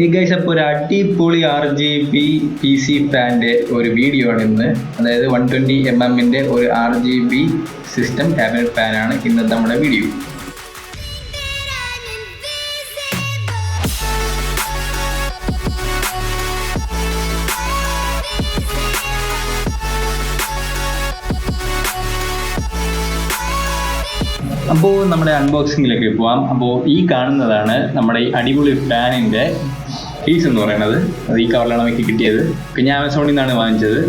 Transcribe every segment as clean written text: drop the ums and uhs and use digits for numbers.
ഈ ഗൈസ് അപ്പോൾ ഒരു അടിപൊളി RGB PC ഫാൻ്റെ ഒരു വീഡിയോ ആണ് ഇന്ന്. അതായത് 120mm ഒരു RGB സിസ്റ്റം ക്യാബിനറ്റ് ഫാനാണ് ഇന്നത്തെ നമ്മുടെ വീഡിയോ. അപ്പോൾ നമ്മുടെ അൺബോക്സിങ്ങിലേക്ക് പോവാം. അപ്പോൾ ഈ കാണുന്നതാണ് നമ്മുടെ ഈ അടിപൊളി ഫാനിൻ്റെ കേസ് എന്ന് പറയുന്നത്. അത് ഈ കവറിലാണ് നമുക്ക് കിട്ടിയത്. പിന്നെ ആമസോണിൽ നിന്നാണ് വാങ്ങിച്ചത്.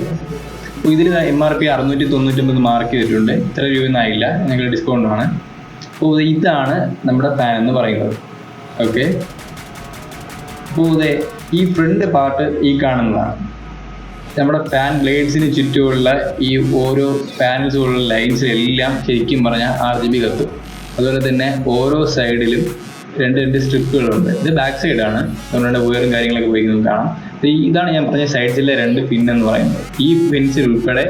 അപ്പോൾ ഇതിൽ MRP 699 മാർക്ക് ചെയ്തിട്ടുണ്ട്. ഇത്ര രൂപയൊന്നും ആയില്ല, ഞങ്ങളുടെ ഡിസ്കൗണ്ടാണ്. അപ്പോൾ ഇതാണ് നമ്മുടെ ഫാൻ എന്ന് പറയുന്നത്. ഓക്കെ, അപ്പോൾ ഈ ഫ്രണ്ട് പാർട്ട് ഈ കാണുന്നതാണ്. നമ്മുടെ ഫാൻ ബ്ലേഡ്സിന് ചുറ്റുമുള്ള ഈ ഓരോ പാനൽസുള്ള ലൈൻസ് എല്ലാം ശരിക്കും പറഞ്ഞാൽ RGB കത്തും. അതുപോലെ തന്നെ ഓരോ സൈഡിലും രണ്ട് സ്ട്രിപ്പുകളുണ്ട്. ഇത് ബാക്ക് സൈഡാണ്, അതുകൊണ്ട് വയറും കാര്യങ്ങളൊക്കെ ഉപയോഗിക്കുന്നത് കാണാം. ഇതാണ് ഞാൻ പറഞ്ഞ സൈഡ്സിലെ 2 പിൻ എന്ന് പറയുന്നത്. ഈ പിൻസിൽ ഉൾപ്പെടെ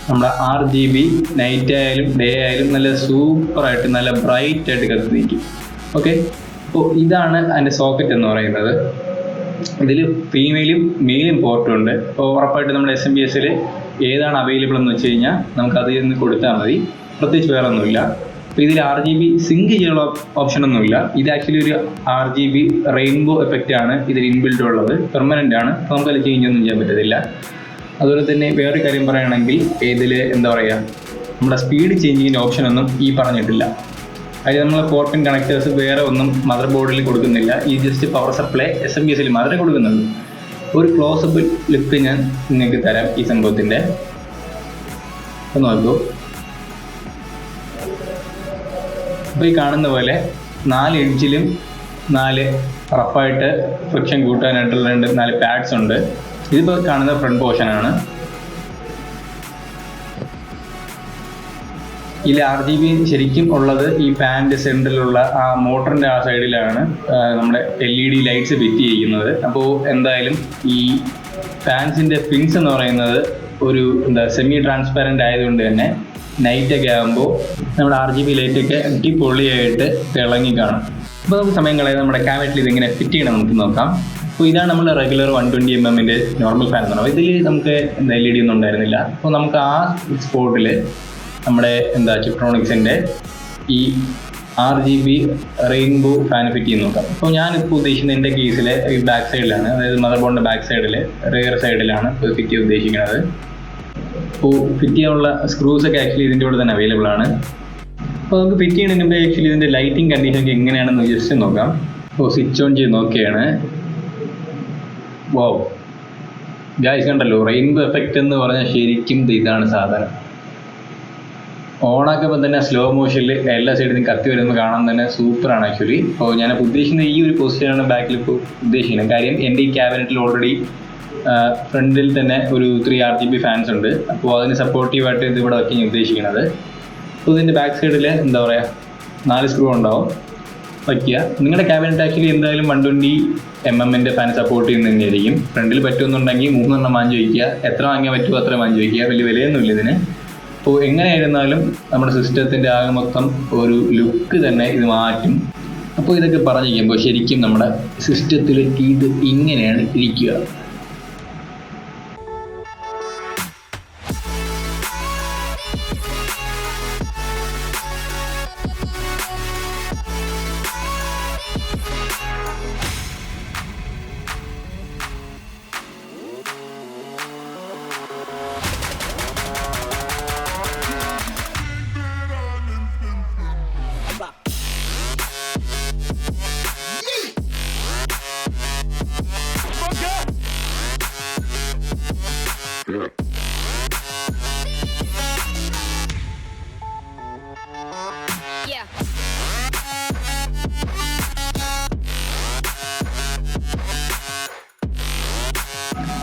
നമ്മുടെ RGB നൈറ്റ് ആയാലും ഡേ ആയാലും നല്ല സൂപ്പറായിട്ട് നല്ല ബ്രൈറ്റ് ആയിട്ട് കത്തി നിൽക്കും. ഓക്കെ, അപ്പോൾ ഇതാണ് അതിൻ്റെ സോക്കറ്റ് എന്ന് പറയുന്നത്. ഇതിൽ ഫീമെയിലും മെയിലും പോർട്ടും ഉണ്ട്. അപ്പോൾ ഉറപ്പായിട്ട് നമ്മുടെ SMBSൽ ഏതാണ് അവൈലബിൾ എന്ന് വെച്ച് കഴിഞ്ഞാൽ നമുക്ക് അതിൽ നിന്ന് കൊടുത്താൽ മതി. പ്രത്യേകിച്ച് വേറെ ഒന്നുമില്ല. അപ്പോൾ ഇതിൽ RGB സിങ്ക് ചെയ്യാനുള്ള ഓപ്ഷനൊന്നുമില്ല. ഇത് ആക്ച്വലി ഒരു RGB റെയിൻബോ എഫക്റ്റ് ആണ് ഇതിൽ ഇൻബിൽഡ് ഉള്ളത്. പെർമനൻ്റ് ആണ്, അപ്പോൾ നമുക്കത് ചേഞ്ചൊന്നും ചെയ്യാൻ പറ്റത്തില്ല. അതുപോലെ തന്നെ വേറൊരു കാര്യം പറയുകയാണെങ്കിൽ ഇതിൽ എന്താ പറയുക, നമ്മുടെ സ്പീഡ് ചേഞ്ചിങ്ങിൻ്റെ ഓപ്ഷനൊന്നും ഈ പറഞ്ഞിട്ടില്ല. അതിൽ നമ്മൾ 4 പിൻ കണക്ടേഴ്സ് വേറെ ഒന്നും മദർ ബോർഡിൽ കൊടുക്കുന്നില്ല. ഈ ജസ്റ്റ് പവർ സപ്ലൈ SMBSൽ മാത്രമേ കൊടുക്കുന്നുള്ളൂ. ഒരു ക്ലോസബിൾ ലുക്ക് ഞാൻ നിങ്ങൾക്ക് തരാം ഈ സംഭവത്തിൻ്റെ. ഒന്ന് നോക്കൂ. അപ്പോൾ ഈ കാണുന്ന പോലെ 4 എഡ്ജിലും 4 റഫായിട്ട് ഫ്രിക്ഷൻ കൂട്ടാനായിട്ടുള്ള 4 പാഡ്സ് ഉണ്ട്. ഇതിപ്പോൾ കാണുന്ന ഫ്രണ്ട് പോർഷനാണ്. ഇതിൽ RGB ശരിക്കും ഉള്ളത് ഈ ഫാനിൻ്റെ സെൻറ്ററിലുള്ള ആ മോട്ടറിൻ്റെ ആ സൈഡിലാണ് നമ്മുടെ LED ലൈറ്റ്സ് ഫിറ്റ് ചെയ്യുന്നത്. അപ്പോൾ എന്തായാലും ഈ ഫാൻസിൻ്റെ പിൻസ് എന്ന് പറയുന്നത് ഒരു സെമി ട്രാൻസ്പാരൻ്റ് ആയതുകൊണ്ട് തന്നെ നൈറ്റൊക്കെ ആകുമ്പോൾ നമ്മുടെ RGB ലൈറ്റൊക്കെ അടിപൊളിയായിട്ട് തിളങ്ങി കാണും. അപ്പോൾ നമുക്ക് സമയം കളയാതെ നമ്മുടെ ക്യാബിനറ്റിൽ ഇതിങ്ങനെ ഫിറ്റ് ചെയ്യണം നമുക്ക് നോക്കാം. അപ്പോൾ ഇതാണ് നമ്മൾ റെഗുലർ 120mm നോർമൽ ഫാൻ എന്ന് പറയുന്നത്. ഇതിൽ നമുക്ക് LED ഒന്നും ഉണ്ടായിരുന്നില്ല. അപ്പോൾ നമുക്ക് ആ സ്പോട്ടിൽ നമ്മുടെ ചിപ്ട്രോണിക്സിൻ്റെ ഈ RGB റെയിൻബോ ഫാൻ ഫിറ്റ് ചെയ്ത് നോക്കാം. അപ്പോൾ ഞാനിപ്പോൾ ഉദ്ദേശിക്കുന്നത് എൻ്റെ കേസിൽ ഈ ബാക്ക് സൈഡിലാണ്, അതായത് മദർ ബോർഡിൻ്റെ ബാക്ക് സൈഡിൽ റിയർ സൈഡിലാണ് ഇത് ഫിറ്റ് ചെയ്യാൻ ഉദ്ദേശിക്കുന്നത്. അപ്പോൾ ഫിറ്റ് ചെയ്യാനുള്ള സ്ക്രൂസൊക്കെ ആക്ച്വലി ഇതിൻ്റെ കൂടെ തന്നെ അവൈലബിൾ ആണ്. അപ്പോൾ നമുക്ക് ഫിറ്റ് ചെയ്യുന്നതിന് മുമ്പ് ആക്ച്വലി ഇതിൻ്റെ ലൈറ്റിംഗ് കണ്ടീഷനൊക്കെ എങ്ങനെയാണെന്ന് ജസ്റ്റ് നോക്കാം. അപ്പോൾ സ്വിച്ച് ഓൺ ചെയ്ത് നോക്കുകയാണ്. വൗ ഗായ്സ്, കണ്ടല്ലോ റെയിൻബോ എഫക്റ്റ് എന്ന് പറഞ്ഞാൽ ശരിക്കും ഇതാണ് സാധനം. ഓണാക്കുമ്പോൾ തന്നെ സ്ലോ മോഷനിൽ എല്ലാ സൈഡിൽ നിന്ന് കത്തി വരുന്നത് കാണാൻ തന്നെ സൂപ്പറാണ് ആക്ച്വലി. അപ്പോൾ ഞാൻ ഉദ്ദേശിക്കുന്ന ഈ ഒരു പൊസിഷനാണ് ബാക്കിൽ ഇപ്പോൾ ഉദ്ദേശിക്കുന്നത്. കാര്യം എൻ്റെ ഈ ക്യാബിനറ്റിൽ ഓൾറെഡി ഫ്രണ്ടിൽ തന്നെ ഒരു 3 RGB ഫാൻസ് ഉണ്ട്. അപ്പോൾ അതിന് സപ്പോർട്ടീവായിട്ട് ഇത് ഇവിടെ വയ്ക്കാൻ ഉദ്ദേശിക്കുന്നത്. അപ്പോൾ ഇതിൻ്റെ ബാക്ക് സൈഡിൽ എന്താ പറയുക 4 സ്ക്രൂ ഉണ്ടാവും വയ്ക്കുക. നിങ്ങളുടെ ക്യാബിനറ്റ് ആക്ച്വലി എന്തായാലും 120mm ഫാൻ സപ്പോർട്ട് ചെയ്യുന്നത് തന്നെയായിരിക്കും. ഫ്രണ്ടിൽ പറ്റുമെന്നുണ്ടെങ്കിൽ 3 എണ്ണം വാങ്ങി വയ്ക്കുക. എത്ര വാങ്ങിയാൽ പറ്റുമോ അത്ര വാങ്ങി വയ്ക്കുക. വലിയ വിലയൊന്നുമില്ല ഇതിന്. അപ്പോൾ എങ്ങനെയായിരുന്നാലും നമ്മുടെ സിസ്റ്റത്തിൻ്റെ ആകെ മൊത്തം ഒരു ലുക്ക് തന്നെ ഇത് മാറ്റും. അപ്പോൾ ഇതൊക്കെ പറഞ്ഞിരിക്കുമ്പോൾ ശരിക്കും നമ്മുടെ സിസ്റ്റത്തിൽ ഇത് ഇങ്ങനെയാണ് ഇരിക്കുക.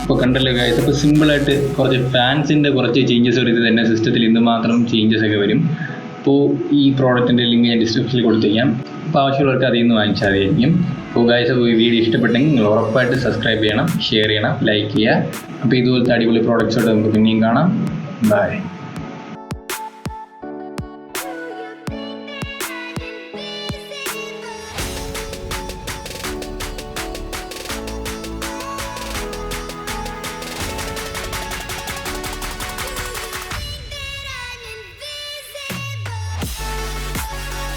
ഇപ്പോൾ കണ്ടല്ലോ ഗൈസ്, അപ്പോൾ സിമ്പിളായിട്ട് കുറച്ച് ഫാൻസിൻ്റെ കുറച്ച് ചേഞ്ചസ് വരുന്നത് തന്നെ സിസ്റ്റത്തിൽ എന്തുമാത്രം ചേഞ്ചസ് ഒക്കെ വരും. അപ്പോൾ ഈ പ്രോഡക്റ്റിൻ്റെ ലിങ്ക് ഞാൻ ഡിസ്ക്രിപ്ഷനിൽ കൊടുത്തേക്കാം. അപ്പോൾ ആവശ്യമുള്ളവർക്ക് അതിൽ നിന്ന് വാങ്ങിച്ചാൽ മതിയായിരിക്കും. അപ്പോൾ ഗൈസ്, ഈ വീഡിയോ ഇഷ്ടപ്പെട്ടെങ്കിൽ നിങ്ങൾ ഉറപ്പായിട്ട് സബ്സ്ക്രൈബ് ചെയ്യണം, ഷെയർ ചെയ്യണം, ലൈക്ക് ചെയ്യുക. അപ്പോൾ ഇതുപോലത്തെ അടിപൊളി പ്രോഡക്റ്റ്സോട്ട് നമുക്ക് പിന്നെയും കാണാം. ബൈ.